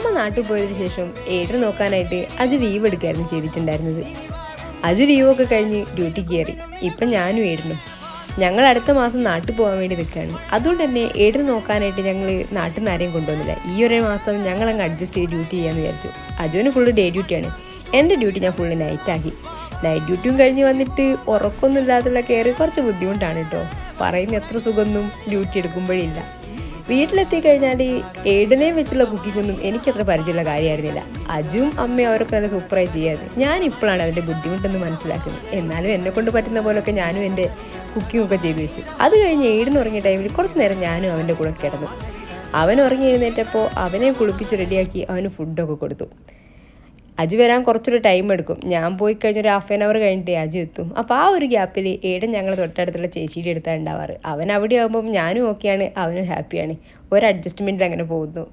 അമ്മ നാട്ടിൽ പോയതിനു ശേഷം ഏട്ടൻ നോക്കാനായിട്ട് അജു ലീവ് എടുക്കായിരുന്നു ചെയ്തിട്ടുണ്ടായിരുന്നത്. അജു ലീവൊക്കെ കഴിഞ്ഞ് ഡ്യൂട്ടിക്ക് കയറി. ഇപ്പം ഞാനും ഏട്ടനും ഞങ്ങൾ അടുത്ത മാസം നാട്ടിൽ പോകാൻ വേണ്ടി നിൽക്കുകയാണ്. അതുകൊണ്ട് തന്നെ ഏട്ടൻ നോക്കാനായിട്ട് ഞങ്ങൾ നാട്ടിൽ നിന്ന് ആരെയും കൊണ്ടുവന്നില്ല. ഈ ഒരു മാസം ഞങ്ങൾ അങ്ങ് അഡ്ജസ്റ്റ് ചെയ്ത് ഡ്യൂട്ടി ചെയ്യാമെന്ന് വിചാരിച്ചു. അജുവിന് ഫുള്ള് ഡേ ഡ്യൂട്ടിയാണ്. എൻ്റെ ഡ്യൂട്ടി ഞാൻ ഫുള്ള് നൈറ്റാക്കി. നൈറ്റ് ഡ്യൂട്ടിയും കഴിഞ്ഞ് വന്നിട്ട് ഉറക്കമൊന്നും ഇല്ലാതുള്ള കയറി കുറച്ച് ബുദ്ധിമുട്ടാണ് കേട്ടോ. പറയുന്ന എത്ര സുഖമൊന്നും ഡ്യൂട്ടി എടുക്കുമ്പോഴില്ല. വീട്ടിലെത്തി കഴിഞ്ഞാൽ ഏടനെ വെച്ചുള്ള കുക്കിങ്ങൊന്നും എനിക്കത്ര പരിചയമുള്ള കാര്യമായിരുന്നില്ല. അജുവും അമ്മയും അവരൊക്കെ നല്ല സൂപ്പറായി ചെയ്യാറ്. ഞാനിപ്പോഴാണ് അതിൻ്റെ ബുദ്ധിമുട്ടെന്ന് മനസ്സിലാക്കുന്നത്. എന്നാലും എന്നെ കൊണ്ട് പറ്റുന്ന പോലൊക്കെ ഞാനും എൻ്റെ കുക്കിങ്ങൊക്കെ ചെയ്തു വെച്ചു. അത് കഴിഞ്ഞ് ഏടിന് ഉറങ്ങിയ ടൈമിൽ കുറച്ച് നേരം ഞാനും അവൻ്റെ കൂടെ കിടന്നു. അവൻ ഉറങ്ങി എഴുന്നേറ്റപ്പോൾ അവനെ കുളിപ്പിച്ച് റെഡിയാക്കി അവന് ഫുഡൊക്കെ കൊടുത്തു. അജു വരാൻ കുറച്ചൊരു ടൈം എടുക്കും. ഞാൻ പോയി കഴിഞ്ഞൊരു 1/2 hour കഴിഞ്ഞിട്ടേ അജു എത്തും. അപ്പോൾ ആ ഒരു ഗ്യാപ്പിൽ ഏടൻ ഞങ്ങൾ തൊട്ടടുത്തുള്ള ചേച്ചിയുടെ അടുത്താണ് ഉണ്ടാവാറ്. അവൻ അവിടെ ആകുമ്പം ഞാനും ഓക്കെയാണ്, അവനും ഹാപ്പിയാണ്. ഒരു അഡ്ജസ്റ്റ്മെൻറ്റിൽ അങ്ങനെ പോകുന്നു.